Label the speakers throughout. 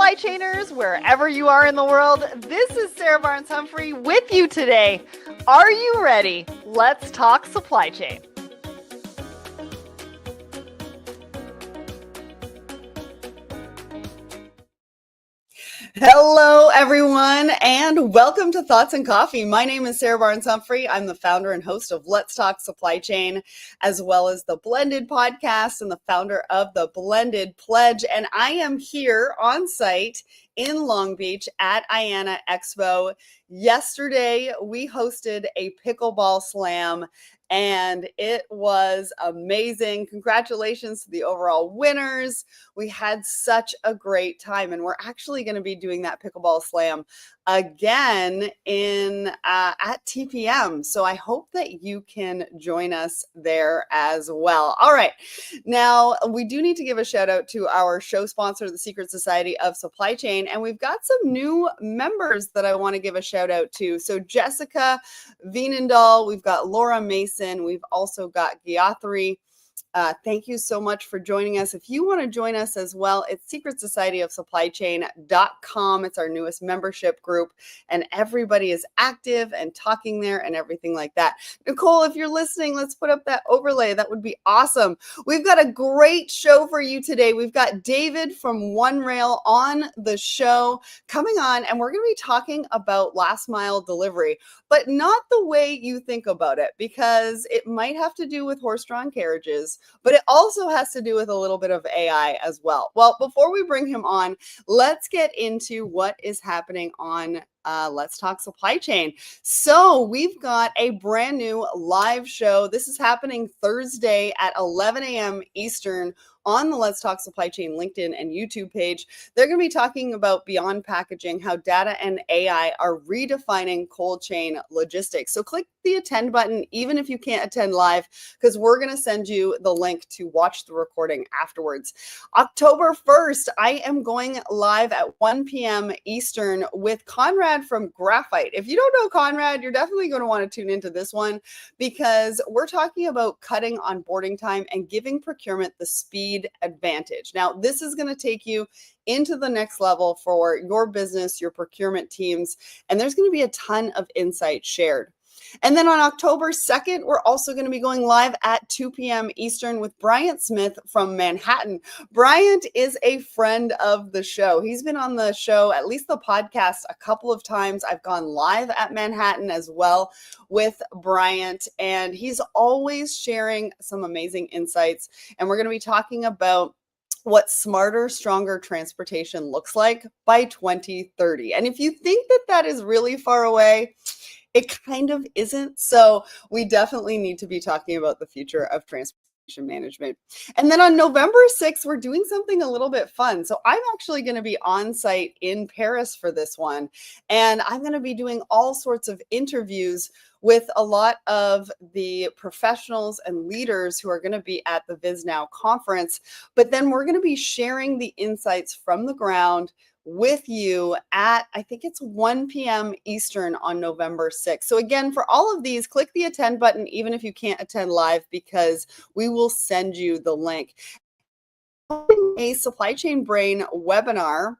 Speaker 1: supply chainers, wherever you are in the world. This is Sarah Barnes-Humphrey with you today. Are you ready? Let's talk supply chain.
Speaker 2: Hello, everyone, and welcome to Thoughts and Coffee. My name is Sarah Barnes-Humphrey. I'm the founder and host of Let's Talk Supply Chain, as well as the Blended podcast and the founder of the Blended Pledge. And I am here on site in Long Beach at IANA Expo. Yesterday, we hosted a pickleball slam, and it was amazing. Congratulations to the overall winners. We had such a great time, and we're actually going to be doing that pickleball slam again at TPM. So I hope that you can join us there as well. All right. Now, we do need to give a shout out to our show sponsor, the Secret Society of Supply Chain, and we've got some new members that I want to give a shout out to. So Jessica Vienendahl, we've got Laura Mason, we've also got Gayatri. Thank you so much for joining us. If you want to join us as well, it's secretsocietyofsupplychain.com. It's our newest membership group, and everybody is active and talking there and everything like that. Nicole, if you're listening, let's put up that overlay. That would be awesome. We've got a great show for you today. We've got David from OneRail on the show coming on, and we're going to be talking about last mile delivery, but not the way you think about it, because it might have to do with horse-drawn carriages, but it also has to do with a little bit of AI as well. Well, before we bring him on, let's get into what is happening on Let's Talk Supply Chain. So we've got a brand new live show. This is happening Thursday at 11 a.m. Eastern on the Let's Talk Supply Chain LinkedIn and YouTube page. They're going to be talking about beyond packaging, how data and AI are redefining cold chain logistics. So click the attend button, even if you can't attend live, because we're going to send you the link to watch the recording afterwards. October 1st, I am going live at 1 p.m. Eastern with Conrad from Graphite. If you don't know Conrad, you're definitely going to want to tune into this one, because we're talking about cutting onboarding time and giving procurement the speed advantage. Now, this is going to take you into the next level for your business, your procurement teams, and there's going to be a ton of insight shared. And then on October 2nd, we're also going to be going live at 2 p.m. Eastern with Bryant Smith from Manhattan. Bryant is a friend of the show. He's been on the show, at least the podcast, a couple of times. I've gone live at Manhattan as well with Bryant, and he's always sharing some amazing insights. And we're going to be talking about what smarter, stronger transportation looks like by 2030. And if you think that that is really far away, it kind of isn't. So we definitely need to be talking about the future of transportation management. And then on November 6th, we're doing something a little bit fun. So I'm actually going to be on site in Paris for this one. And I'm going to be doing all sorts of interviews with a lot of the professionals and leaders who are going to be at the VizNow conference. But then we're going to be sharing the insights from the ground with you at, I think it's 1 p.m. Eastern on November 6th. So again, for all of these, click the attend button, even if you can't attend live, because we will send you the link. A Supply Chain Brain webinar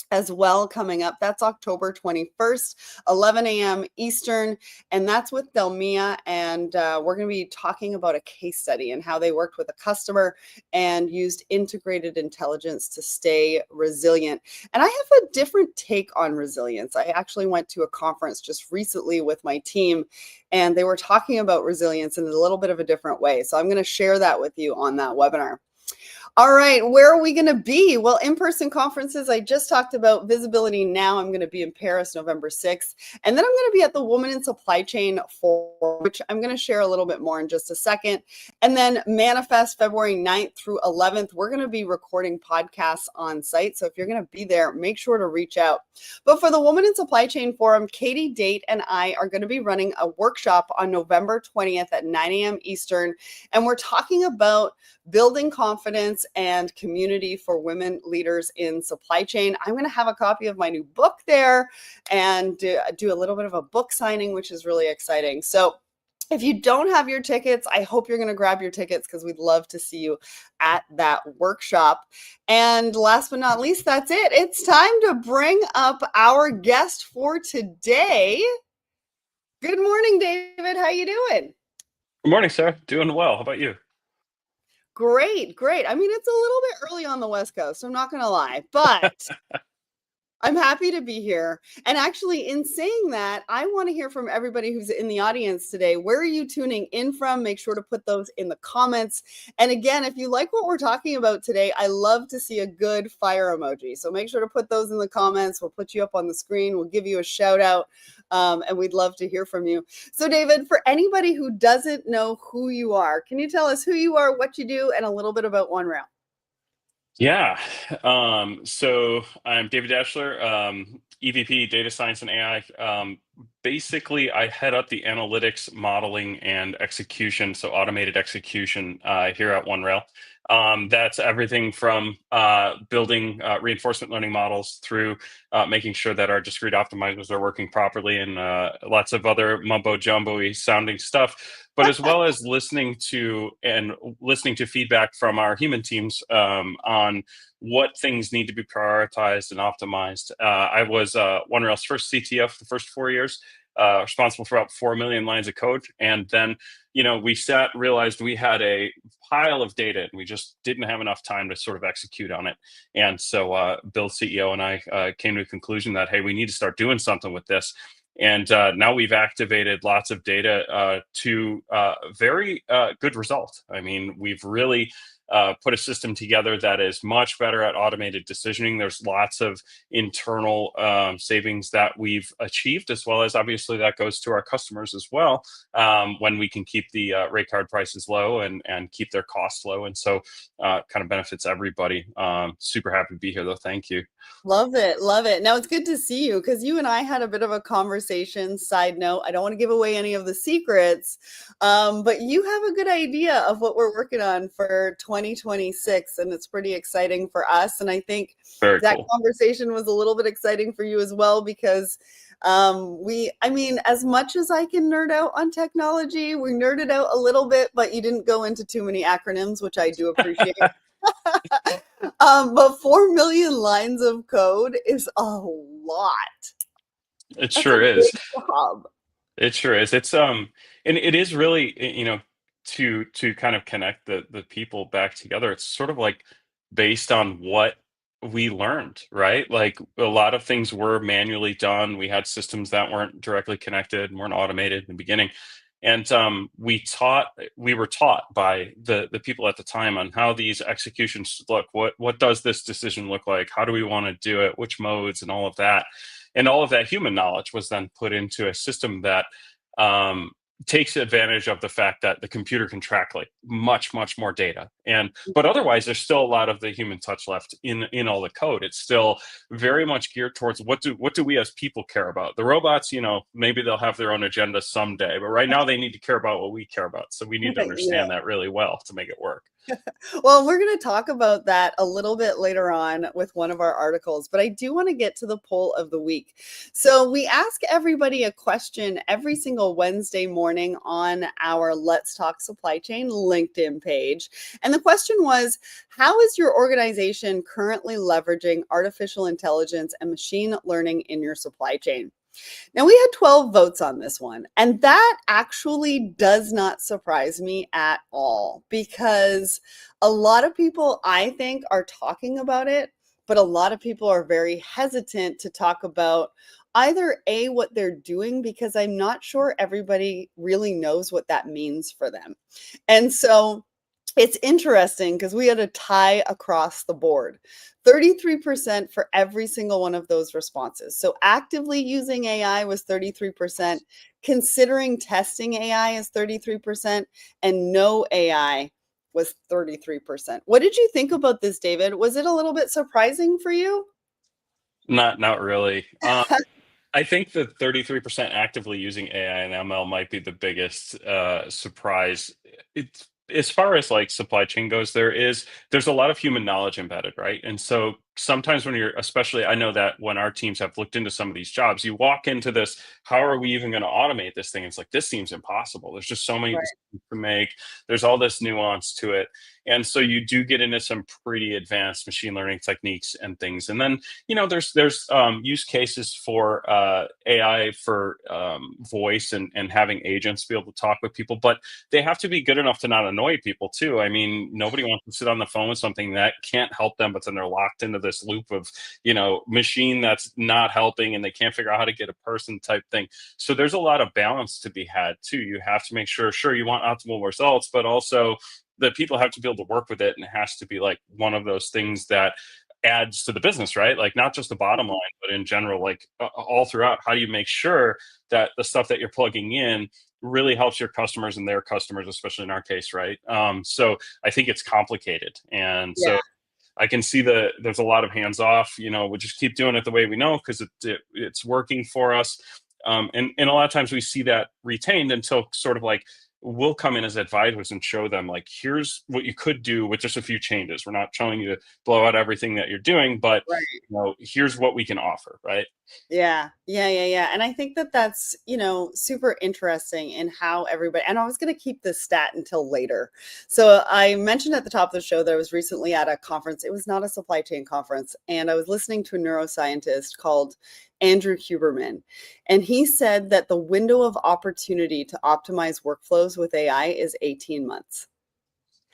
Speaker 2: as well coming up. That's October 21st, 11 a.m. Eastern, and that's with Delmia, and we're going to be talking about a case study and how they worked with a customer and used integrated intelligence to stay resilient. And I have a different take on resilience. I actually went to a conference just recently with my team, and they were talking about resilience in a little bit of a different way. So I'm going to share that with you on that webinar. All right, where are we going to be? Well, in-person conferences, I just talked about Visibility Now. I'm going to be in Paris November 6th. And then I'm going to be at the Women in Supply Chain Forum, which I'm going to share a little bit more in just a second. And then Manifest February 9th through 11th. We're going to be recording podcasts on site. So if you're going to be there, make sure to reach out. But for the Women in Supply Chain Forum, Katie Date and I are going to be running a workshop on November 20th at 9 a.m. Eastern. And we're talking about building confidence and community for women leaders in supply chain. I'm going to have a copy of my new book there and do a little bit of a book signing, which is really exciting. So If you don't have your tickets, I hope you're going to grab your tickets because we'd love to see you at that workshop. And last but not least, that's it. It's time to bring up our guest for today. Good morning, David. How you doing?
Speaker 3: Good morning, sir. Doing well. How about you?
Speaker 2: Great, great. I mean, it's a little bit early on the West Coast, I'm not going to lie, but I'm happy to be here. And actually, in saying that, I want to hear from everybody who's in the audience today. Where are you tuning in from? Make sure to put those in the comments. And again, if you like what we're talking about today, I love to see a good fire emoji. So make sure to put those in the comments. We'll put you up on the screen. We'll give you a shout out. And we'd love to hear from you. So, David, for anybody who doesn't know who you are, can you tell us who you are, what you do, and a little bit about OneRail?
Speaker 3: Yeah. So I'm David Daeschler, EVP Data Science and AI. Basically, I head up the analytics, modeling, and execution, so automated execution here at OneRail. That's everything from building reinforcement learning models through making sure that our discrete optimizers are working properly and lots of other mumbo jumbo-y sounding stuff, but as well as listening to feedback from our human teams on what things need to be prioritized and optimized. I was OneRail's first CTO for the first 4 years, responsible for about 4 million lines of code. And then, we realized we had a pile of data and we just didn't have enough time to sort of execute on it. And so Bill, CEO, and I came to a conclusion that, hey, we need to start doing something with this. And now we've activated lots of data to very good result. I mean, we've really put a system together that is much better at automated decisioning. There's lots of internal savings that we've achieved, as well as obviously that goes to our customers as well when we can keep the rate card prices low and keep their costs low. And so kind of benefits everybody. Super happy to be here, though. Thank you.
Speaker 2: Love it. Love it. Now it's good to see you because you and I had a bit of a conversation. Side note, I don't want to give away any of the secrets, but you have a good idea of what we're working on for 2026, and it's pretty exciting for us. And I think
Speaker 3: Very
Speaker 2: that
Speaker 3: cool.
Speaker 2: conversation was a little bit exciting for you as well because as much as I can nerd out on technology, we nerded out a little bit, but you didn't go into too many acronyms, which I do appreciate. But 4 million lines of code is a lot.
Speaker 3: It
Speaker 2: That's a
Speaker 3: sure is.
Speaker 2: big job.
Speaker 3: It sure is. It's and it is really, to kind of connect the people back together. It's sort of like based on what we learned, right? Like a lot of things were manually done. We had systems that weren't directly connected and weren't automated in the beginning. And we were taught by the people at the time on how these executions look. What does this decision look like? How do we want to do it? Which modes and all of that. And all of that human knowledge was then put into a system that takes advantage of the fact that the computer can track like much more data. But otherwise there's still a lot of the human touch left in all the code. It's still very much geared towards what do we as people care about. The robots, maybe they'll have their own agenda someday, but right now they need to care about what we care about, so we need to
Speaker 2: Yeah.
Speaker 3: understand that really well to make it work.
Speaker 2: Well, we're going to talk about that a little bit later on with one of our articles, but I do want to get to the poll of the week. So we ask everybody a question every single Wednesday morning on our Let's Talk Supply Chain LinkedIn page. And the question was, how is your organization currently leveraging artificial intelligence and machine learning in your supply chain? Now, we had 12 votes on this one, and that actually does not surprise me at all because a lot of people, I think, are talking about it, but a lot of people are very hesitant to talk about either A, what they're doing, because I'm not sure everybody really knows what that means for them. And so it's interesting because we had a tie across the board. 33% for every single one of those responses. So actively using AI was 33%, considering testing AI is 33%, and no AI was 33%. What did you think about this, David? Was it a little bit surprising for you?
Speaker 3: Not really. I think the 33% actively using AI and ML might be the biggest surprise. It's as far as like supply chain goes, there's a lot of human knowledge embedded, right? And so sometimes when you're, especially, I know that when our teams have looked into some of these jobs, you walk into this, how are we even going to automate this thing? It's like, this seems impossible. There's just so many
Speaker 2: Right.
Speaker 3: decisions to make. There's all this nuance to it. And so you do get into some pretty advanced machine learning techniques and things. And then, there's use cases for AI for voice and having agents be able to talk with people, but they have to be good enough to not annoy people too. I mean, nobody wants to sit on the phone with something that can't help them, but then they're locked into this loop of, machine that's not helping and they can't figure out how to get a person type thing. So there's a lot of balance to be had too. You have to make sure you want optimal results, but also the people have to be able to work with it. And it has to be like one of those things that adds to the business, right? Like not just the bottom line, but in general, like all throughout, how do you make sure that the stuff that you're plugging in really helps your customers and their customers, especially in our case, right? So I think it's complicated. And so I can see there's a lot of hands off, we just keep doing it the way we know because it's working for us. And a lot of times we see that retained until sort of like, we'll come in as advisors and show them like, here's what you could do with just a few changes. We're not telling you to blow out everything that you're doing, but here's what we can offer, right?
Speaker 2: Yeah. And I think that that's, super interesting in how everybody, and I was going to keep this stat until later. So I mentioned at the top of the show that I was recently at a conference. It was not a supply chain conference. And I was listening to a neuroscientist called Andrew Huberman. And he said that the window of opportunity to optimize workflows with AI is 18 months.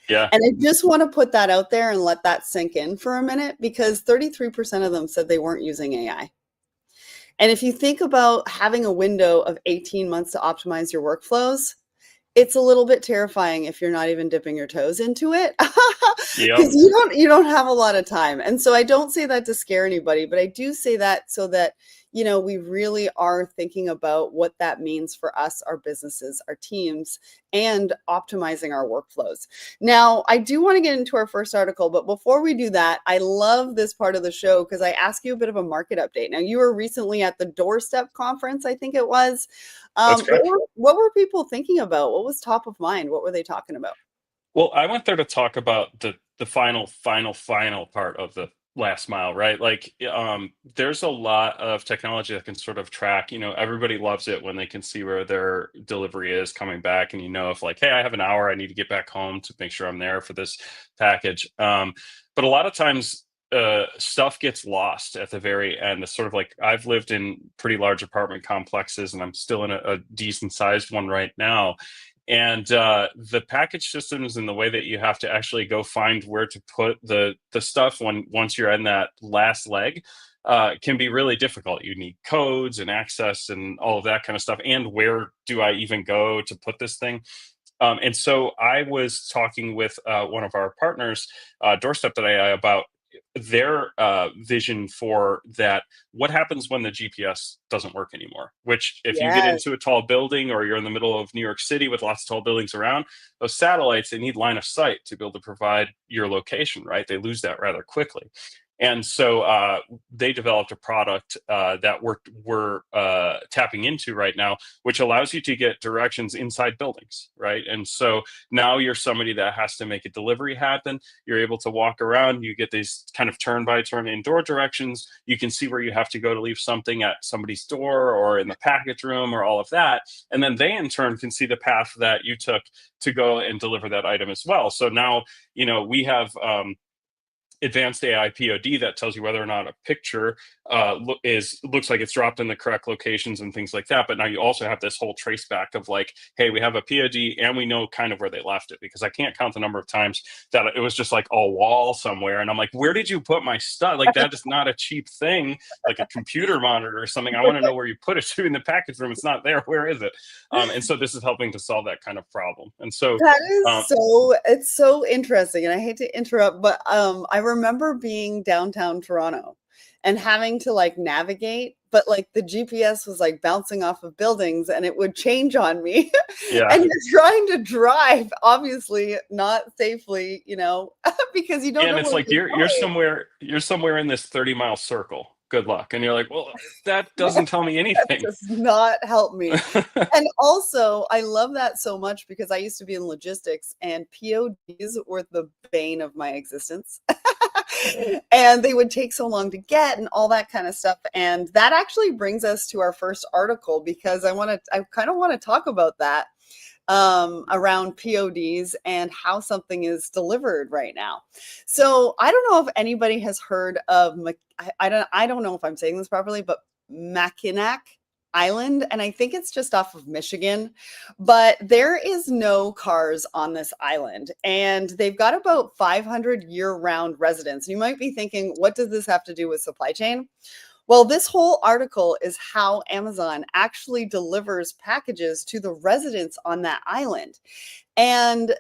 Speaker 3: Yeah.
Speaker 2: And I just want to put that out there and let that sink in for a minute, because 33% of them said they weren't using AI. And if you think about having a window of 18 months to optimize your workflows, it's a little bit terrifying if you're not even dipping your toes into it, because you don't have a lot of time. And so I don't say that to scare anybody, but I do say that so that, we really are thinking about what that means for us, our businesses, our teams, and optimizing our workflows. Now, I do want to get into our first article, but before we do that, I love this part of the show because I ask you a bit of a market update. Now, you were recently at the Doorstep conference, I think it was.
Speaker 3: That's correct.
Speaker 2: What were people thinking about? What was top of mind? What were they talking about?
Speaker 3: Well, I went there to talk about the final part of the last mile, right? Like, there's a lot of technology that can sort of track, everybody loves it when they can see where their delivery is coming back. And, if like, hey, I have an hour, I need to get back home to make sure I'm there for this package. But a lot of times, stuff gets lost at the very end. It's sort of like, I've lived in pretty large apartment complexes and I'm still in a decent sized one right now. And the package systems and the way that you have to actually go find where to put the stuff once you're in that last leg can be really difficult. You need codes and access and all of that kind of stuff. And where do I even go to put this thing? And so I was talking with one of our partners, Doorstep.ai, about their vision for that. What happens when the GPS doesn't work anymore? Which, if you get into a tall building or you're in the middle of New York City with lots of tall buildings around, those satellites, they need line of sight to be able to provide your location, right? They lose that rather quickly. And so they developed a product that we're tapping into right now, which allows you to get directions inside buildings, right? And so now you're somebody that has to make a delivery happen. You're able to walk around. You get these kind of turn-by-turn indoor directions. You can see where you have to go to leave something at somebody's door or in the package room or all of that. And then they, in turn, can see the path that you took to go and deliver that item as well. So now, we have advanced AI POD that tells you whether or not a picture looks like it's dropped in the correct locations and things like that. But now you also have this whole trace back of like, hey, we have a POD and we know kind of where they left it, because I can't count the number of times that it was just like a wall somewhere. And I'm like, where did you put my stuff? Like, that is not a cheap thing, like a computer monitor or something. I want to know where you put it to in the package room. It's not there. Where is it? And so this is helping to solve that kind of problem. And so
Speaker 2: that is it's so interesting. And I hate to interrupt, but I remember being downtown Toronto and having to like navigate, but like the GPS was like bouncing off of buildings and it would change on me.
Speaker 3: Yeah.
Speaker 2: And you're trying to drive, obviously not safely, because you don't know.
Speaker 3: And it's like you're somewhere in this 30-mile circle. Good luck. And you're like, well, that doesn't tell me anything.
Speaker 2: That does not help me. And also, I love that so much because I used to be in logistics and PODs were the bane of my existence. And they would take so long to get and all that kind of stuff. And that actually brings us to our first article, because I kind of want to talk about that around PODs and how something is delivered right now. So I don't know if anybody has heard of, I don't know if I'm saying this properly, but Mackinac Island, and I think it's just off of Michigan, but there is no cars on this island, and they've got about 500 year-round residents. You might be thinking, what does this have to do with supply chain? Well, this whole article is how Amazon actually delivers packages to the residents on that island. And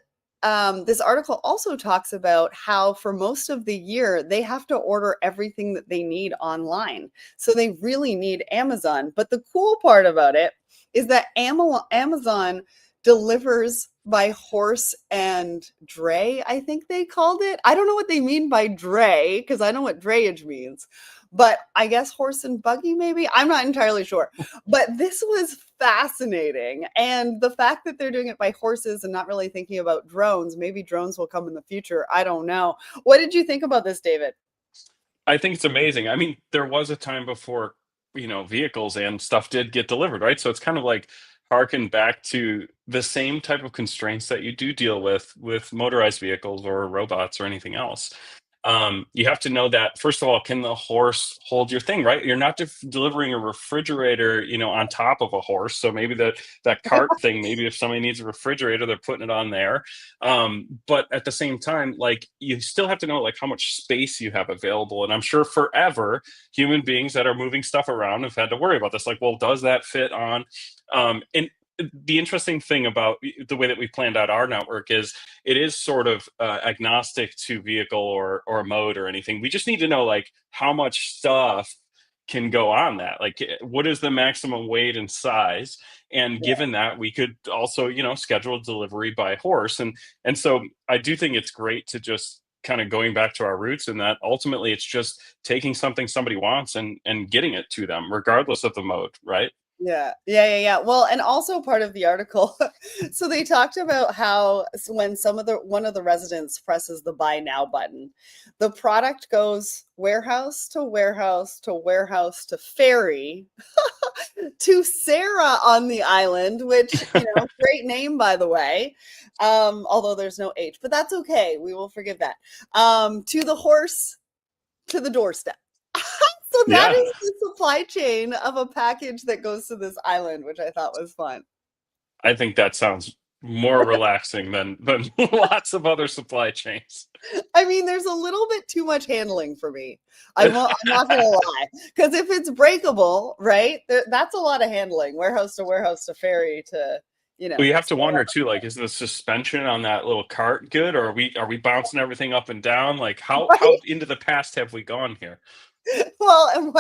Speaker 2: this article also talks about how for most of the year, they have to order everything that they need online. So they really need Amazon. But the cool part about it is that Amazon delivers by horse and dray, I think they called it. I don't know what they mean by dray, because I know what drayage means. But I guess horse and buggy, maybe? I'm not entirely sure. But this was fascinating. And the fact that they're doing it by horses and not really thinking about drones, maybe drones will come in the future. I don't know. What did you think about this, David?
Speaker 3: I think it's amazing. I mean, there was a time before, vehicles and stuff did get delivered, right? So it's kind of like harken back to the same type of constraints that you do deal with motorized vehicles or robots or anything else. You have to know that, first of all, can the horse hold your thing, right? You're not delivering a refrigerator, on top of a horse. So maybe that cart thing, maybe if somebody needs a refrigerator, they're putting it on there. But at the same time, like, you still have to know like how much space you have available. And I'm sure forever human beings that are moving stuff around have had to worry about this. Like, well, does that fit on? And the interesting thing about the way that we planned out our network is it is sort of agnostic to vehicle or mode or anything. We just need to know like how much stuff can go on that. Like, what is the maximum weight and size? And given that, we could also, schedule delivery by horse. And so I do think it's great to just kind of going back to our roots, and that ultimately it's just taking something somebody wants and getting it to them, regardless of the mode, right?
Speaker 2: Yeah. Well, and also part of the article, so they talked about how when one of the residents presses the buy now button, the product goes warehouse to warehouse to warehouse to ferry to Sarah on the island, which, great name, by the way. Although there's no H, but that's okay. We will forgive that. To the horse, to the doorstep. So that
Speaker 3: Yeah.
Speaker 2: is the supply chain of a package that goes to this island, which I thought was fun.
Speaker 3: I think that sounds more relaxing than lots of other supply chains.
Speaker 2: I mean, there's a little bit too much handling for me. I'm not gonna lie, because if it's breakable, right, that's a lot of handling. Warehouse to ferry to,
Speaker 3: Well, you have to wonder too, like, is the suspension on that little cart good, or are we bouncing everything up and down? Like, how
Speaker 2: right?
Speaker 3: into the past have we gone here?
Speaker 2: Well, and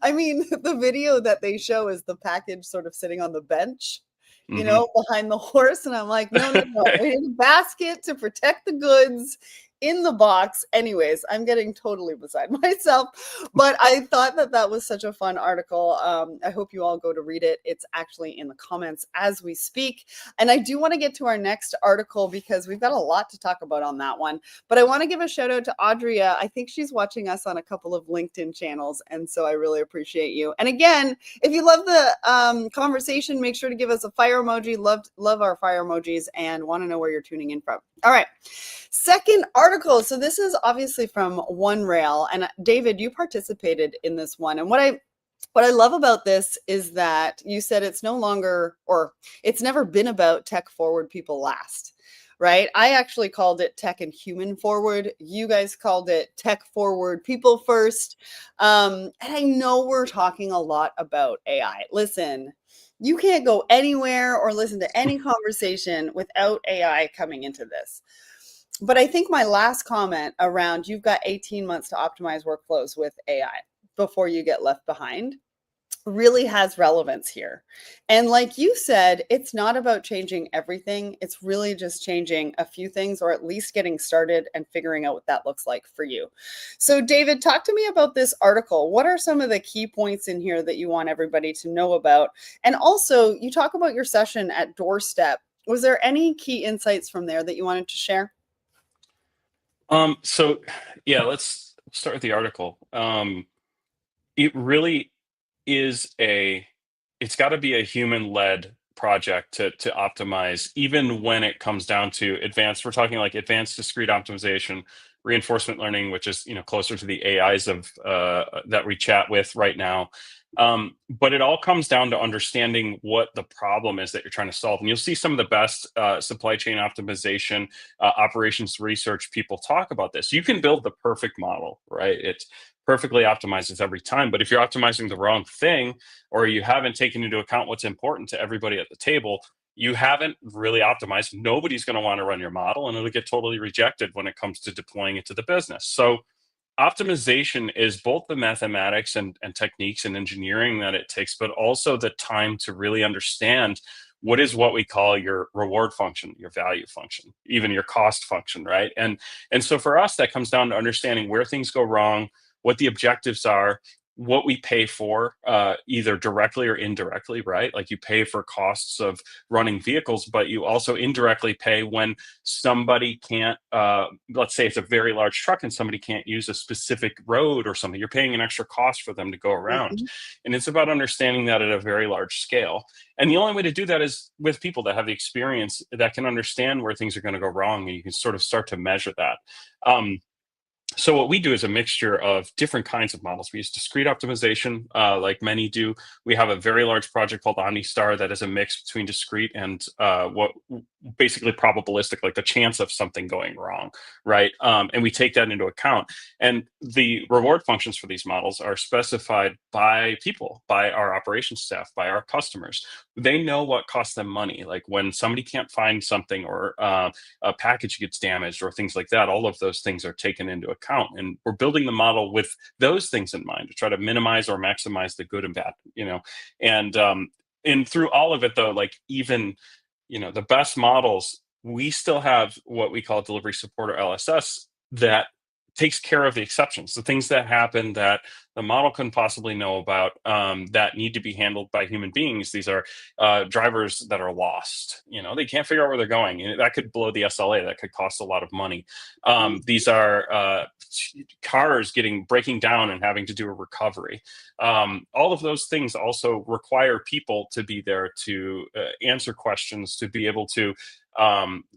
Speaker 2: I mean, the video that they show is the package sort of sitting on the bench,
Speaker 3: Hmm.
Speaker 2: behind the horse. And I'm like, no, we need a basket to protect the goods in the box. Anyways, I'm getting totally beside myself, but I thought that was such a fun article. I hope you all go to read it. It's actually in the comments as we speak. And I do want to get to our next article because we've got a lot to talk about on that one. But I want to give a shout out to Audria. I think she's watching us on a couple of LinkedIn channels. And so I really appreciate you. And again, if you love the conversation, make sure to give us a fire emoji. Love our fire emojis and want to know where you're tuning in from. All right. Second article. So this is obviously from OneRail. And David, you participated in this one. And what I love about this is that you said it's no longer, or it's never been about tech forward, people last, right? I actually called it tech and human forward. You guys called it tech forward, people first. And I know we're talking a lot about AI. Listen, you can't go anywhere or listen to any conversation without AI coming into this. But I think my last comment around you've got 18 months to optimize workflows with AI before you get left behind really has relevance here. And like you said, it's not about changing everything. It's really just changing a few things, or at least getting started and figuring out what that looks like for you. So David, talk to me about this article. What are some of the key points in here that you want everybody to know about? And also, you talk about your session at Doorstep. Was there any key insights from there that you wanted to share?
Speaker 3: So yeah, let's start with the article. It really is it's got to be a human-led project to optimize, even when it comes down to advanced. We're talking like advanced discrete optimization, reinforcement learning, which is closer to the AIs of that we chat with right now. But it all comes down to understanding what the problem is that you're trying to solve. And you'll see some of the best supply chain optimization, operations research people talk about this. You can build the perfect model, right? It's perfectly optimizes every time. But if you're optimizing the wrong thing, or you haven't taken into account what's important to everybody at the table, you haven't really optimized. Nobody's going to want to run your model, and it'll get totally rejected when it comes to deploying it to the business. So optimization is both the mathematics and techniques and engineering that it takes, but also the time to really understand what we call your reward function, your value function, even your cost function, right? And so for us, that comes down to understanding where things go wrong, what the objectives are, what we pay for, either directly or indirectly, right? Like you pay for costs of running vehicles, but you also indirectly pay when somebody can't, let's say it's a very large truck and somebody can't use a specific road or something. You're paying an extra cost for them to go around.
Speaker 2: Mhm.
Speaker 3: And it's about understanding that at a very large scale. And the only way to do that is with people that have the experience that can understand where things are going to go wrong, and you can sort of start to measure that. So what we do is a mixture of different kinds of models. We use discrete optimization, like many do. We have a very large project called OmniStar that is a mix between discrete and what basically probabilistic, like the chance of something going wrong, right? And we take that into account. And the reward functions for these models are specified by people, by our operations staff, by our customers. They know what costs them money. Like when somebody can't find something, or a package gets damaged, or things like that, all of those things are taken into account. And we're building the model with those things in mind to try to minimize or maximize the good and bad, and through all of it though, like even, the best models, we still have what we call delivery support, or LSS, that takes care of the exceptions, the things that happen that the model couldn't possibly know about, that need to be handled by human beings. These are drivers that are lost. They can't figure out where they're going. And that could blow the SLA. That could cost a lot of money. These are cars breaking down and having to do a recovery. All of those things also require people to be there to answer questions, to be able to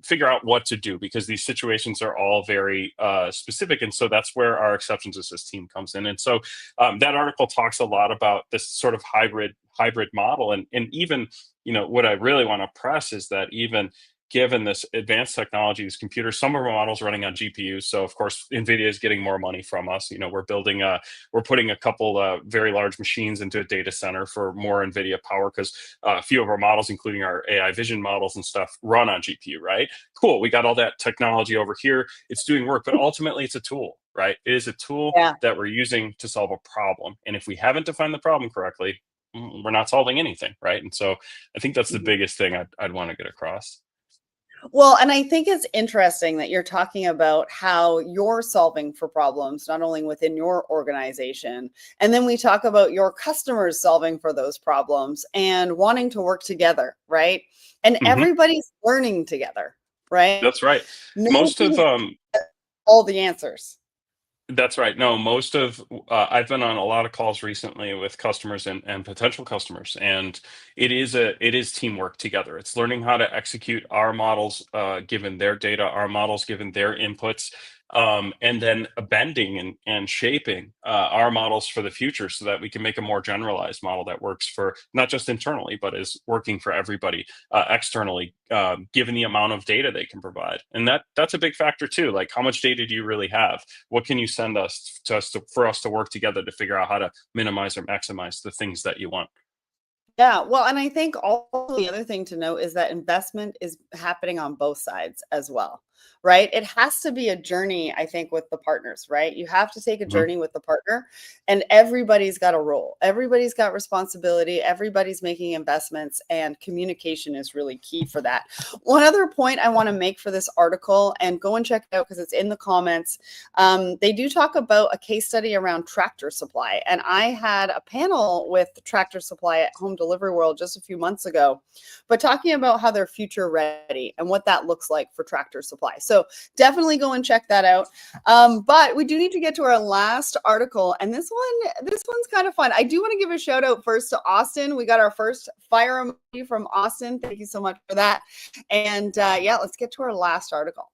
Speaker 3: figure out what to do, because these situations are all very specific. And so that's where our exceptions assist team comes in. And so that article talks a lot about this sort of hybrid model. And even, what I really want to press is that even given this advanced technology, these computers, some of our models running on GPUs. So of course, NVIDIA is getting more money from us. We're putting a couple very large machines into a data center for more NVIDIA power, because a few of our models, including our AI vision models and stuff, run on GPU, right? Cool. We got all that technology over here. It's doing work, but ultimately it's a tool, right? It is a tool
Speaker 2: Yeah.
Speaker 3: that we're using to solve a problem. And if we haven't defined the problem correctly, we're not solving anything, right? And so I think that's the biggest thing I'd want to get across.
Speaker 2: Well, and I think it's interesting that you're talking about how you're solving for problems, not only within your organization, and then we talk about your customers solving for those problems and wanting to work together, right? And
Speaker 3: Mhm.
Speaker 2: everybody's learning together, right?
Speaker 3: That's right. Most of
Speaker 2: Nobody has all the answers.
Speaker 3: That's right. No, most of I've been on a lot of calls recently with customers and potential customers, and it is teamwork together. It's learning how to execute our models, given their data, our models given their inputs, and then bending and shaping our models for the future, so that we can make a more generalized model that works for not just internally, but is working for everybody externally, given the amount of data they can provide. And that's a big factor too. Like, how much data do you really have? What can you send for us to work together to figure out how to minimize or maximize the things that you want?
Speaker 2: Yeah, well, and I think also the other thing to note is that investment is happening on both sides as well, right? It has to be a journey, I think, with the partners, right? You have to take a
Speaker 3: Mhm.
Speaker 2: journey with the partner, and everybody's got a role. Everybody's got responsibility. Everybody's making investments, and communication is really key for that. One other point I want to make for this article, and go and check it out because it's in the comments. They do talk about a case study around Tractor Supply, and I had a panel with Tractor Supply at Home Delivery World just a few months ago, but talking about how they're future ready and what that looks like for Tractor Supply. supply. So definitely go and check that out. But we do need to get to our last article, and this one's kind of fun. I do want to give a shout out first to Austin. We got our first fire emoji from Austin. Thank you so much for that. And yeah, let's get to our last article.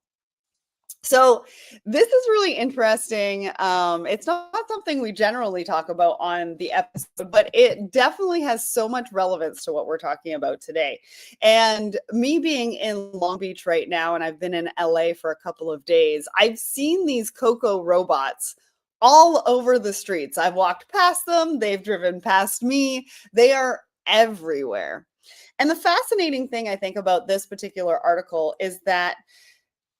Speaker 2: So this is really interesting. It's not something we generally talk about on the episode, but it definitely has so much relevance to what we're talking about today. And me being in Long Beach right now, and I've been in LA for a couple of days, I've seen these Coco robots all over the streets. I've walked past them. They've driven past me. They are everywhere. And the fascinating thing I think about this particular article is that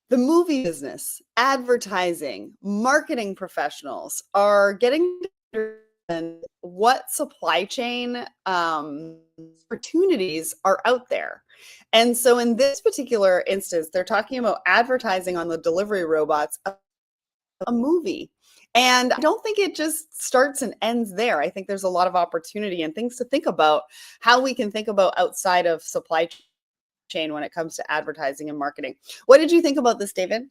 Speaker 2: the movie business, advertising, marketing professionals are getting to understand what supply chain opportunities are out there. And so in this particular instance, they're talking about advertising on the delivery robots of a movie. And I don't think it just starts and ends there. I think there's a lot of opportunity and things to think about, how we can think about outside of supply chain when it comes to advertising and marketing. What did you think about this, David?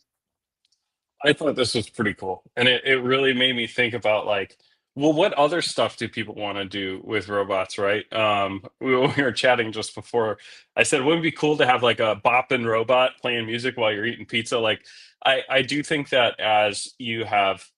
Speaker 3: I thought this was pretty cool. And it really made me think about like, well, what other stuff do people want to do with robots, right? We were chatting just before. I said, wouldn't it be cool to have like a bopping robot playing music while you're eating pizza? Like, I do think that as you have,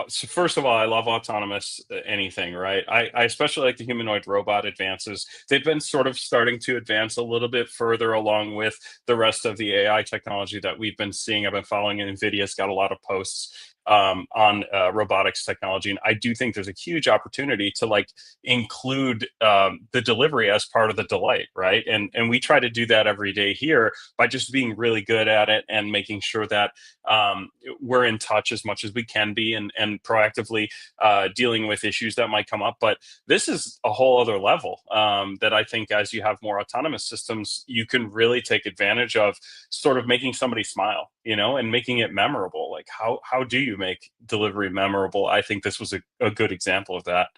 Speaker 3: so first of all, I love autonomous anything, right? I especially like the humanoid robot advances. They've been sort of starting to advance a little bit further along with the rest of the AI technology that we've been seeing. I've been following it. NVIDIA's got a lot of posts on robotics technology, and I do think there's a huge opportunity to like include the delivery as part of the delight, right? And we try to do that every day here by just being really good at it and making sure that we're in touch as much as we can be and proactively dealing with issues that might come up. But this is a whole other level that I think as you have more autonomous systems, you can really take advantage of sort of making somebody smile, you know, and making it memorable. Like how do you make delivery memorable? I think this was a good example of that.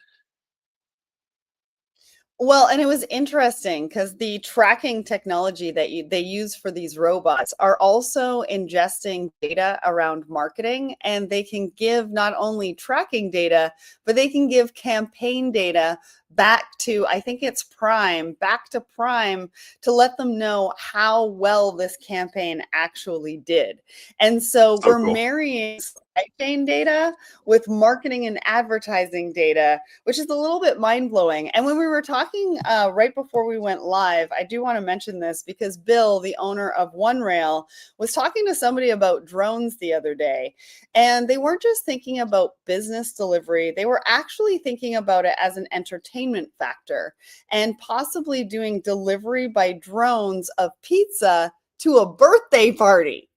Speaker 2: Well, and it was interesting because the tracking technology that they use for these robots are also ingesting data around marketing, and they can give not only tracking data, but they can give campaign data back to, I think it's Prime, back to Prime to let them know how well this campaign actually did. And so
Speaker 3: So
Speaker 2: we're
Speaker 3: cool.
Speaker 2: marrying supply chain data with marketing and advertising data, which is a little bit mind blowing. And when we were talking right before we went live, I do want to mention this because Bill, the owner of OneRail, was talking to somebody about drones the other day. And they weren't just thinking about business delivery, they were actually thinking about it as an entertainment factor and possibly doing delivery by drones of pizza to a birthday party.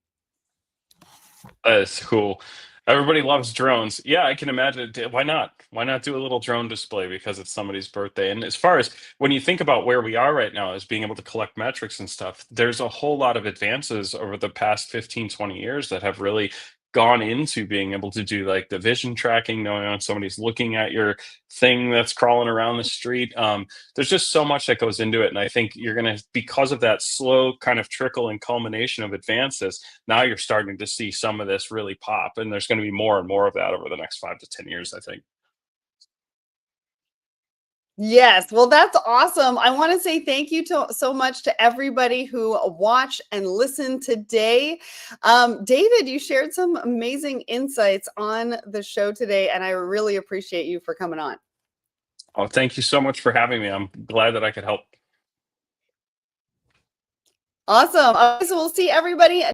Speaker 3: That's cool. Everybody loves drones. Yeah, I can imagine. Why not? Why not do a little drone display because it's somebody's birthday? And as far as when you think about where we are right now, as being able to collect metrics and stuff, there's a whole lot of advances over the past 15, 20 years that have really gone into being able to do like the vision tracking, knowing when somebody's looking at your thing that's crawling around the street. There's just so much that goes into it. And I think you're going to, because of that slow kind of trickle and culmination of advances, now you're starting to see some of this really pop, and there's going to be more and more of that over the next 5 to 10 years, I think.
Speaker 2: Yes, well, that's awesome. I want to say thank you so much to everybody who watched and listened today. David, you shared some amazing insights on the show today, and I really appreciate you for coming on.
Speaker 3: Oh, thank you so much for having me. I'm glad that I could help.
Speaker 2: Awesome. Okay, so we'll see everybody